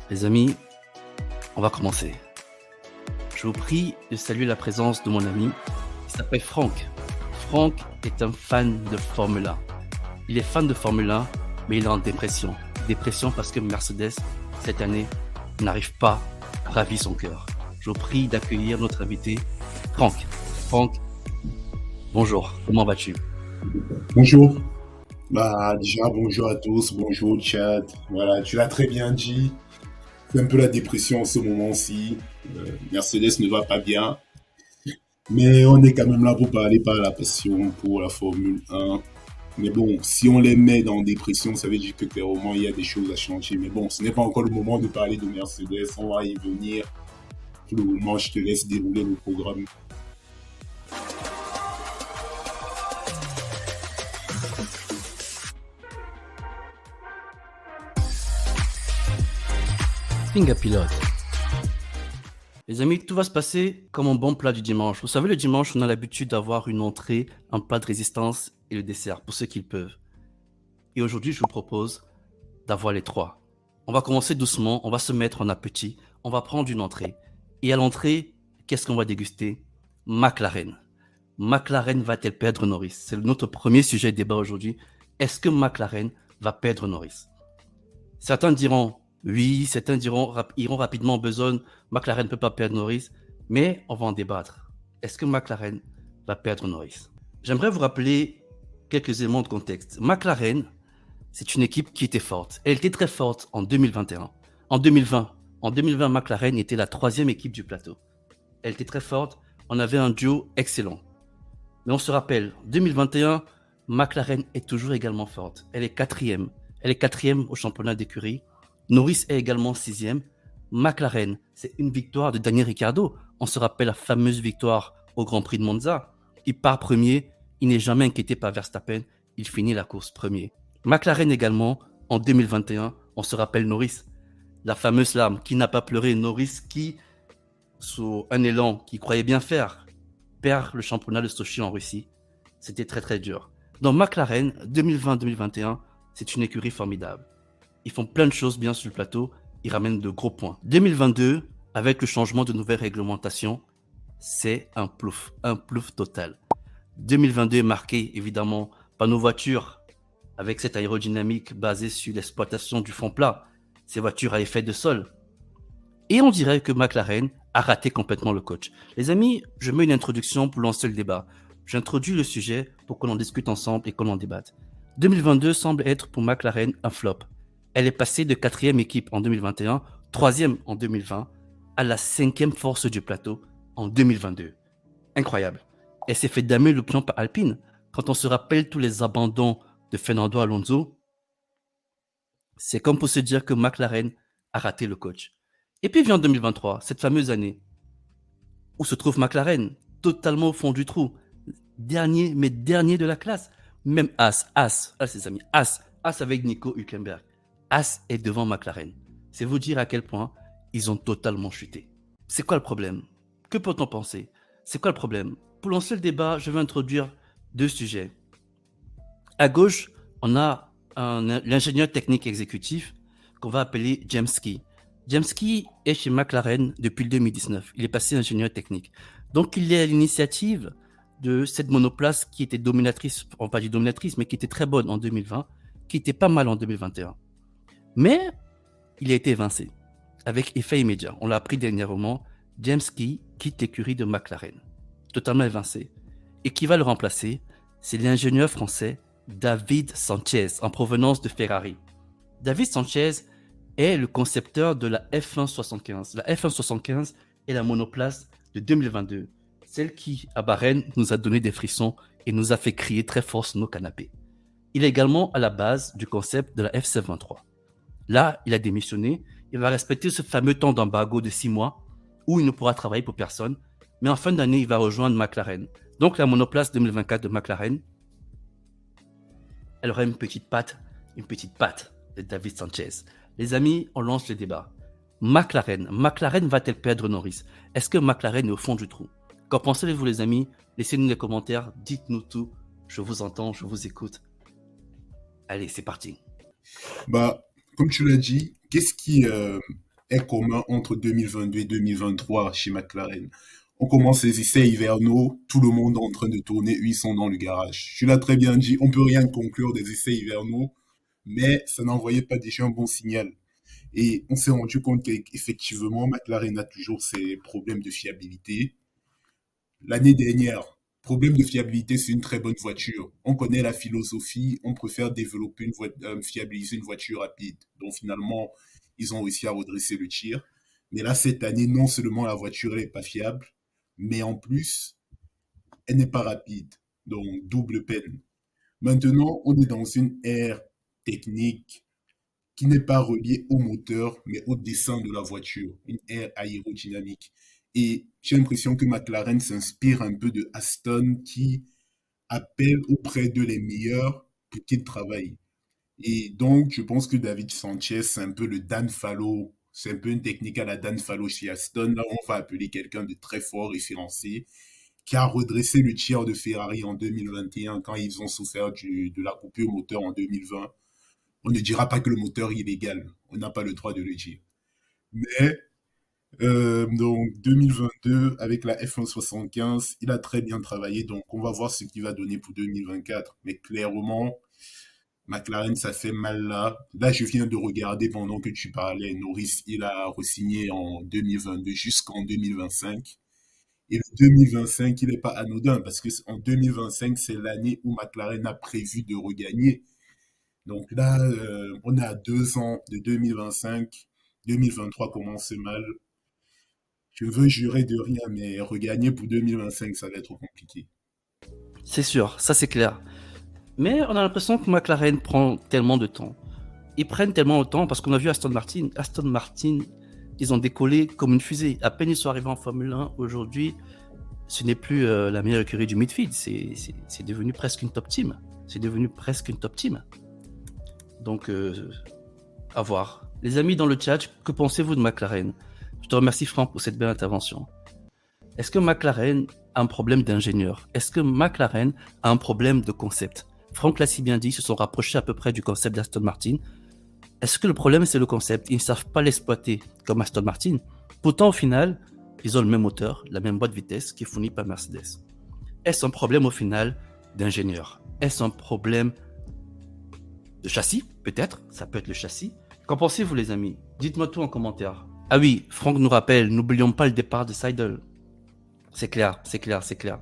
Les amis, on va commencer. Je vous prie de saluer la présence de mon ami qui s'appelle Franck. Franck est un fan de Formule 1. Il est fan de Formule 1, mais il est en dépression. Dépression parce que Mercedes, cette année, n'arrive pas à ravir son cœur. Je vous prie d'accueillir notre invité, Franck. Franck, bonjour, comment vas-tu? Bonjour. Déjà, bonjour à tous, bonjour chat. Voilà, tu l'as très bien dit. C'est un peu la dépression en ce moment-ci. Mercedes ne va pas bien. Mais on est quand même là pour parler par la passion pour la Formule 1. Mais bon, si on les met dans dépression, ça veut dire que clairement, il y a des choses à changer. Mais bon, ce n'est pas encore le moment de parler de Mercedes. On va y venir. Pour le moment, je te laisse dérouler le programme. Finger pilote. Les amis, tout va se passer comme un bon plat du dimanche. Vous savez, le dimanche, on a l'habitude d'avoir une entrée, un plat de résistance et le dessert, pour ceux qui le peuvent. Et aujourd'hui, je vous propose d'avoir les trois. On va commencer doucement, on va se mettre en appétit, on va prendre une entrée. Et à l'entrée, qu'est-ce qu'on va déguster? McLaren. McLaren va-t-elle perdre Norris? C'est notre premier sujet de débat aujourd'hui. Est-ce que McLaren va perdre Norris? Certains diront oui, certains iront rapidement en besogne. McLaren ne peut pas perdre Norris, mais on va en débattre. Est-ce que McLaren va perdre Norris? J'aimerais vous rappeler quelques éléments de contexte. McLaren, c'est une équipe qui était forte. Elle était très forte en 2021. En 2020, McLaren était la troisième équipe du plateau. Elle était très forte. On avait un duo excellent. Mais on se rappelle, 2021, McLaren est toujours également forte. Elle est quatrième. Elle est quatrième au championnat d'écurie. Norris est également sixième. McLaren, c'est une victoire de Daniel Ricciardo. On se rappelle la fameuse victoire au Grand Prix de Monza. Il part premier. Il n'est jamais inquiété par Verstappen. Il finit la course premier. McLaren également, en 2021, on se rappelle Norris. La fameuse lame qui n'a pas pleuré. Norris qui, sous un élan qu'il croyait bien faire, perd le championnat de Sochi en Russie. C'était très très dur. Dans McLaren, 2020-2021, c'est une écurie formidable. Ils font plein de choses bien sur le plateau, ils ramènent de gros points. 2022, avec le changement de nouvelles réglementations, c'est un plouf total. 2022 est marqué évidemment par nos voitures, avec cette aérodynamique basée sur l'exploitation du fond plat, ces voitures à effet de sol. Et on dirait que McLaren a raté complètement le coach. Les amis, je mets une introduction pour lancer le débat. J'introduis le sujet pour qu'on en discute ensemble et qu'on en débatte. 2022 semble être pour McLaren un flop. Elle est passée de quatrième équipe en 2021, troisième en 2020, à la cinquième force du plateau en 2022. Incroyable. Elle s'est fait damer le pion par Alpine. Quand on se rappelle tous les abandons de Fernando Alonso, c'est comme pour se dire que McLaren a raté le coach. Et puis vient 2023, cette fameuse année, où se trouve McLaren, totalement au fond du trou. Dernier de la classe. Même As ses amis, As avec Nico Hülkenberg. As est devant McLaren. C'est vous dire à quel point ils ont totalement chuté. C'est quoi le problème? Que peut-on penser? C'est quoi le problème? Pour lancer le débat, je vais introduire deux sujets. À gauche, on a l'ingénieur technique exécutif qu'on va appeler James Key. James Key est chez McLaren depuis 2019. Il est passé ingénieur technique. Donc, il est à l'initiative de cette monoplace qui était dominatrice, on pas dit dominatrice, mais qui était très bonne en 2020, qui était pas mal en 2021. Mais il a été évincé avec effet immédiat. On l'a appris dernièrement. James Key quitte l'écurie de McLaren, totalement évincé. Et qui va le remplacer? C'est l'ingénieur français David Sanchez, en provenance de Ferrari. David Sanchez est le concepteur de la F1 75. La F1 75 est la monoplace de 2022, celle qui, à Bahreïn, nous a donné des frissons et nous a fait crier très fort sur nos canapés. Il est également à la base du concept de la F723. Là, il a démissionné. Il va respecter ce fameux temps d'embargo de 6 mois où il ne pourra travailler pour personne. Mais en fin d'année, il va rejoindre McLaren. Donc, la monoplace 2024 de McLaren, elle aura une petite patte de David Sanchez. Les amis, on lance le débat. McLaren va-t-elle perdre Norris? Est-ce que McLaren est au fond du trou? Qu'en pensez-vous, les amis? Laissez-nous les commentaires, dites-nous tout. Je vous entends, je vous écoute. Allez, c'est parti. Comme tu l'as dit, qu'est-ce qui est commun entre 2022 et 2023 chez McLaren. On commence les essais hivernaux, tout le monde est en train de tourner, eux, ils sont dans le garage. Tu l'as très bien dit, on peut rien conclure des essais hivernaux, mais ça n'envoyait pas déjà un bon signal. Et on s'est rendu compte qu'effectivement, McLaren a toujours ses problèmes de fiabilité. L'année dernière, problème de fiabilité, c'est une très bonne voiture. On connaît la philosophie, on préfère développer fiabiliser une voiture rapide. Donc finalement, ils ont réussi à redresser le tir. Mais là, cette année, non seulement la voiture n'est pas fiable, mais en plus, elle n'est pas rapide. Donc double peine. Maintenant, on est dans une ère technique qui n'est pas reliée au moteur, mais au dessin de la voiture, une ère aérodynamique. Et j'ai l'impression que McLaren s'inspire un peu de Aston qui appelle auprès de les meilleurs pour qu'ils travaillent. Et donc, je pense que David Sanchez, c'est un peu le Dan Fallow. C'est un peu une technique à la Dan Fallow chez Aston. Là, on va appeler quelqu'un de très fort référencé qui a redressé le tir de Ferrari en 2021 quand ils ont souffert de la coupure moteur en 2020. On ne dira pas que le moteur est illégal. On n'a pas le droit de le dire. Mais donc 2022 avec la F1 75, il a très bien travaillé. Donc on va voir ce qu'il va donner pour 2024. Mais clairement, McLaren, ça fait mal là. Là, je viens de regarder pendant que tu parlais. Norris, il a re-signé en 2022 jusqu'en 2025. Et le 2025, il n'est pas anodin parce que en 2025, c'est l'année où McLaren a prévu de regagner. Donc là, on est à 2 ans de 2025. 2023 commence mal. Je veux jurer de rien, mais regagner pour 2025, ça va être compliqué. C'est sûr, ça c'est clair. Mais on a l'impression que McLaren prend tellement de temps. Ils prennent tellement de temps parce qu'on a vu Aston Martin. Aston Martin, ils ont décollé comme une fusée. À peine ils sont arrivés en Formule 1, aujourd'hui, ce n'est plus la meilleure écurie du midfield. C'est devenu presque une top team. C'est devenu presque une top team. Donc, à voir. Les amis dans le chat, que pensez-vous de McLaren? Je te remercie Franck pour cette belle intervention. Est-ce que McLaren a un problème d'ingénieur? Est-ce que McLaren a un problème de concept? Franck l'a si bien dit, ils se sont rapprochés à peu près du concept d'Aston Martin. Est-ce que le problème c'est le concept? Ils ne savent pas l'exploiter comme Aston Martin. Pourtant au final, ils ont le même moteur, la même boîte de vitesse qui est fournie par Mercedes. Est-ce un problème au final d'ingénieur? Est-ce un problème de châssis? Peut-être, ça peut être le châssis. Qu'en pensez-vous les amis? Dites-moi tout en commentaire. Ah oui, Franck nous rappelle, n'oublions pas le départ de Seidel. C'est clair, c'est clair, c'est clair.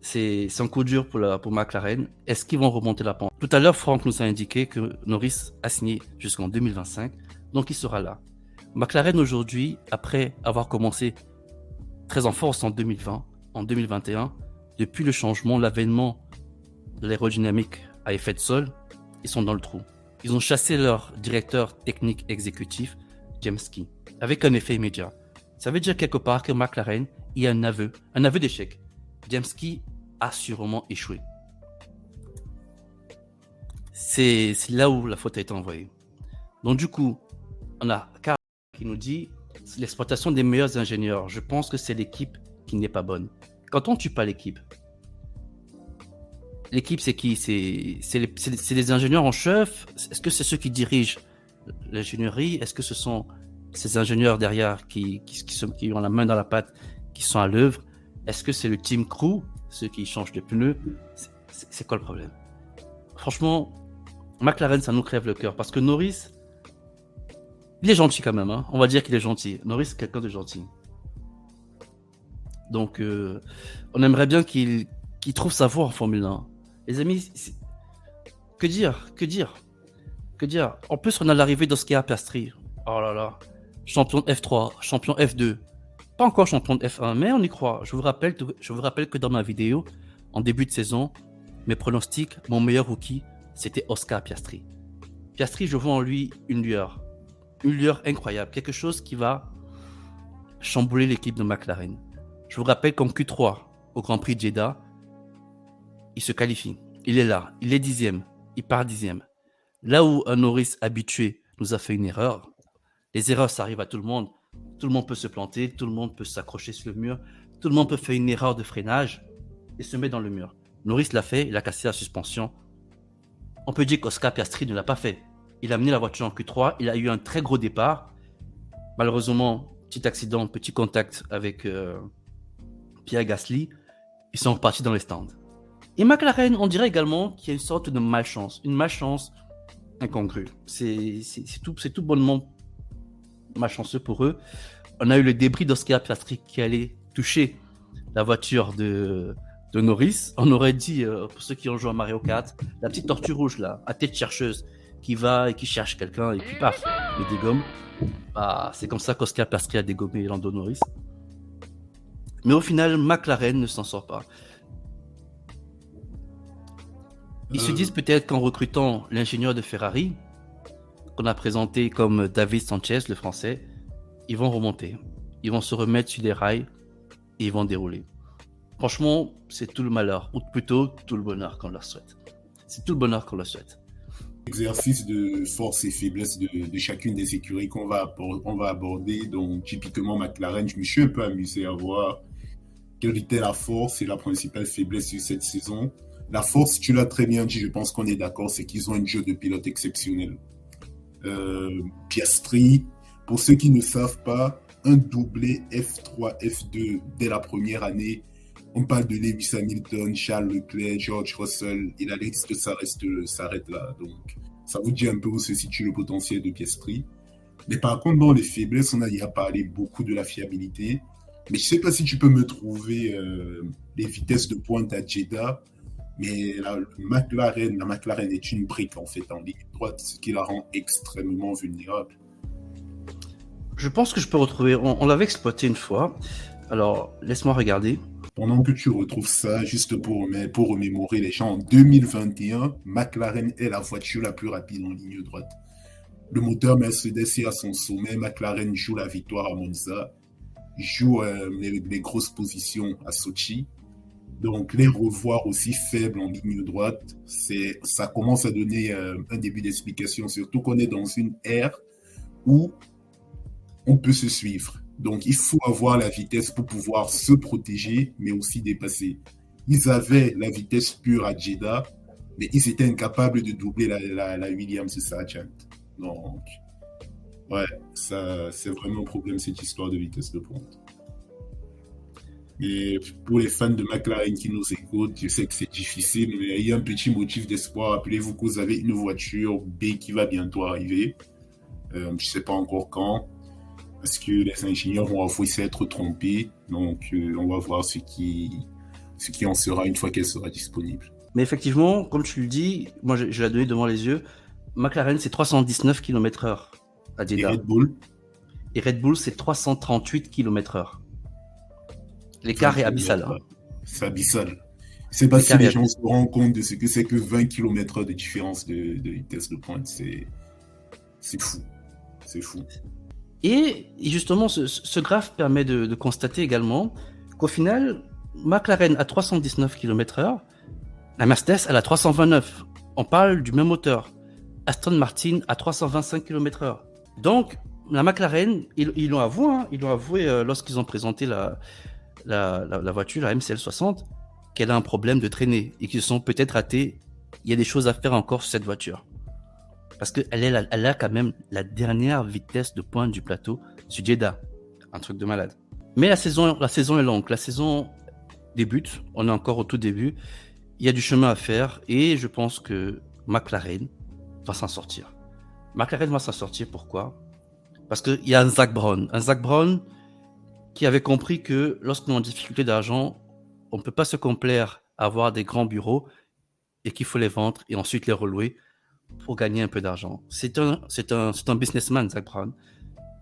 C'est un coup dur pour McLaren. Est-ce qu'ils vont remonter la pente? Tout à l'heure, Franck nous a indiqué que Norris a signé jusqu'en 2025, donc il sera là. McLaren aujourd'hui, après avoir commencé très en force en 2020, en 2021, depuis le changement, l'avènement de l'aérodynamique à effet de sol, ils sont dans le trou. Ils ont chassé leur directeur technique exécutif, James Key, avec un effet immédiat. Ça veut dire quelque part que McLaren, il y a un aveu d'échec. James Key a sûrement échoué. C'est là où la faute a été envoyée. Donc du coup, on a Karl qui nous dit l'exploitation des meilleurs ingénieurs. Je pense que c'est l'équipe qui n'est pas bonne. Quand on ne tue pas l'équipe, c'est qui? C'est les ingénieurs en chef? Est-ce que c'est ceux qui dirigent l'ingénierie? Est-ce que ce sont ces ingénieurs derrière qui ont la main dans la pâte, qui sont à l'œuvre? Est-ce que c'est le team crew, ceux qui changent de pneus? C'est quoi le problème? Franchement, McLaren, ça nous crève le cœur parce que Norris, il est gentil quand même. Hein. On va dire qu'il est gentil. Norris, c'est quelqu'un de gentil. Donc, on aimerait bien qu'il trouve sa voie en Formule 1. Les amis, que dire? En plus, on a l'arrivée d'Oscar Piastri. Oh là là. Champion de F3, champion F2. Pas encore champion de F1, mais on y croit. Je vous rappelle que dans ma vidéo, en début de saison, mes pronostics, mon meilleur rookie, c'était Oscar Piastri. Piastri, je vois en lui une lueur incroyable, quelque chose qui va chambouler l'équipe de McLaren. Je vous rappelle qu'en Q3, au Grand Prix de Jeddah, il se qualifie. Il est là, il est 10e, il part 10e. Là où un Norris habitué nous a fait une erreur, les erreurs, ça arrive à tout le monde. Tout le monde peut se planter, tout le monde peut s'accrocher sur le mur, tout le monde peut faire une erreur de freinage et se mettre dans le mur. Norris l'a fait, il a cassé la suspension. On peut dire qu'Oscar Piastri ne l'a pas fait. Il a mené la voiture en Q3, il a eu un très gros départ Malheureusement, petit accident, petit contact avec Pierre Gasly, ils sont repartis dans les stands. Et McLaren, on dirait également qu'il y a une sorte de malchance, une malchance incongrue. C'est tout bonnement malchanceux pour eux. On a eu le débris d'Oscar Piastri qui allait toucher la voiture de Norris. On aurait dit, pour ceux qui ont joué à Mario Kart, la petite tortue rouge là, à tête chercheuse, qui va et qui cherche quelqu'un et puis paf, le dégomme. Bah, c'est comme ça qu'Oscar Piastri a dégommé Lando Norris. Mais au final, McLaren ne s'en sort pas. Ils se disent peut-être qu'en recrutant l'ingénieur de Ferrari, qu'on a présenté comme David Sanchez, le français, ils vont remonter. Ils vont se remettre sur les rails et ils vont dérouler. Franchement, c'est tout le malheur, ou plutôt tout le bonheur qu'on leur souhaite. C'est tout le bonheur qu'on leur souhaite. Exercice de force et faiblesse de chacune des écuries qu'on va aborder. Donc, typiquement, McLaren, je me suis un peu amusé à voir quelle était la force et la principale faiblesse de cette saison. La force, tu l'as très bien dit, je pense qu'on est d'accord, c'est qu'ils ont un jeu de pilote exceptionnel. Piastri, pour ceux qui ne savent pas, un doublé F3, F2 dès la première année. On parle de Lewis Hamilton, Charles Leclerc, George Russell, et la liste s'arrête là. Donc, ça vous dit un peu où se situe le potentiel de Piastri. Mais par contre, dans les faiblesses, on a déjà parlé beaucoup de la fiabilité. Mais je ne sais pas si tu peux me trouver les vitesses de pointe à Jeddah. Mais la McLaren est une brique en fait en ligne droite, ce qui la rend extrêmement vulnérable. Je pense que je peux retrouver. On l'avait exploité une fois. Alors, laisse-moi regarder. Pendant que tu retrouves ça, juste pour remémorer les gens, en 2021, McLaren est la voiture la plus rapide en ligne droite. Le moteur Mercedes est à son sommet. McLaren joue la victoire à Monza, joue les grosses positions à Sochi. Donc, les revoir aussi faibles en ligne droite, ça commence à donner un début d'explication, surtout qu'on est dans une ère où on peut se suivre. Donc, il faut avoir la vitesse pour pouvoir se protéger, mais aussi dépasser. Ils avaient la vitesse pure à Jeddah, mais ils étaient incapables de doubler la Williams de Sargent. Donc, ouais, ça, c'est vraiment un problème, cette histoire de vitesse de pointe. Et pour les fans de McLaren qui nous écoutent, je sais que c'est difficile, mais il y a un petit motif d'espoir. Rappelez-vous que vous avez une voiture B qui va bientôt arriver. Je ne sais pas encore quand, parce que les ingénieurs vont avouer s'être trompés. Donc, on va voir ce qui en sera une fois qu'elle sera disponible. Mais effectivement, comme tu le dis, moi je l'ai donné devant les yeux, McLaren c'est 319 km/h à Jeddah. Et Red Bull c'est 338 km/h. L'écart est abyssal. Hein. C'est abyssal. Je ne sais pas si les gens se rendent compte de ce que c'est que 20 km/h de différence de vitesse de pointe. C'est fou. C'est fou. Et justement, ce graphe permet de constater également qu'au final, McLaren a 319 km/h, la Mercedes elle a 329. On parle du même moteur. Aston Martin a 325 km/h. Donc, la McLaren, ils l'ont avoué, hein, lorsqu'ils ont présenté la voiture, la MCL60, qu'elle a un problème de traînée et qu'ils sont peut-être ratés. Il y a des choses à faire encore sur cette voiture. Parce qu'elle a quand même la dernière vitesse de pointe du plateau sur Jeddah. Un truc de malade. Mais la saison est longue. La saison débute. On est encore au tout début. Il y a du chemin à faire. Et je pense que McLaren va s'en sortir. McLaren va s'en sortir. Pourquoi ? Parce qu'il y a un Zak Brown. Un Zak Brown qui avait compris que lorsqu'on est en difficulté d'argent, on ne peut pas se complaire à avoir des grands bureaux et qu'il faut les vendre et ensuite les relouer pour gagner un peu d'argent. C'est un businessman, Zak Brown.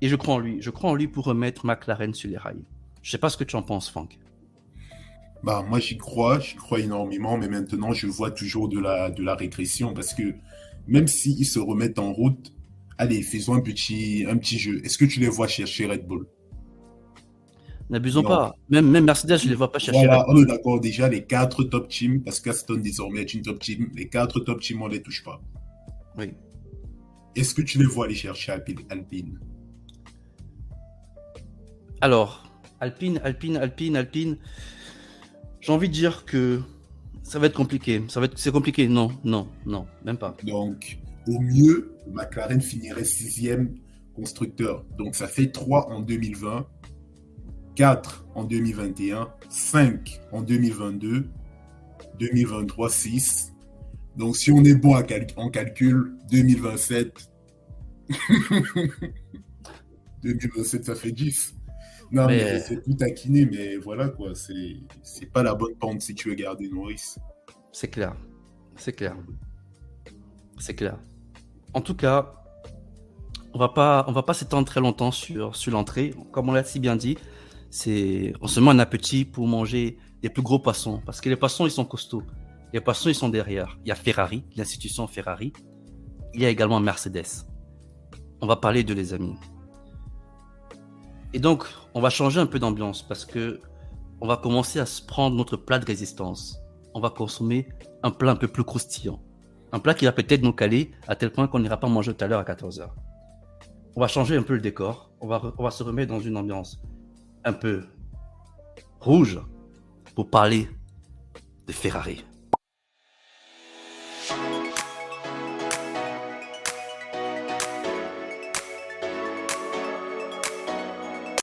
Et je crois en lui. Je crois en lui pour remettre McLaren sur les rails. Je ne sais pas ce que tu en penses, Franck. Bah, moi, j'y crois énormément, mais maintenant, je vois toujours de la régression parce que même s'ils se remettent en route, allez, faisons un petit jeu. Est-ce que tu les vois chercher Red Bull ? N'abusons pas. Même Mercedes, je ne les vois pas chercher. Voilà, on est d'accord déjà, les 4 top teams, parce qu'Aston désormais est une top team, les 4 top teams, on ne les touche pas. Oui. Est-ce que tu les vois aller chercher Alpine ? Alors, Alpine. J'ai envie de dire que ça va être compliqué. C'est compliqué. Non, même pas. Donc, au mieux, McLaren finirait 6e constructeurs. Donc, ça fait 3 en 2020, 4 en 2021, 5 en 2022, 2023, 6. Donc, si on est bon en calcul, 2027, 2027, ça fait 10. Non, mais Mais c'est tout taquiné, mais voilà quoi, c'est pas la bonne pente si tu veux garder Norris. c'est clair. C'est clair. C'est clair. En tout cas, on va pas s'étendre très longtemps sur l'entrée. Comme on l'a si bien dit, on se met un appétit pour manger des plus gros poissons. Parce que les poissons, ils sont costauds. Les poissons, ils sont derrière. Il y a Ferrari, l'institution Ferrari. Il y a également Mercedes. On va parler de les amis. Et donc, on va changer un peu d'ambiance parce que on va commencer à se prendre notre plat de résistance. On va consommer un plat un peu plus croustillant. Un plat qui va peut-être nous caler à tel point qu'on n'ira pas manger tout à l'heure à 14h. On va changer un peu le décor. On va se remettre dans une ambiance un peu rouge pour parler de Ferrari.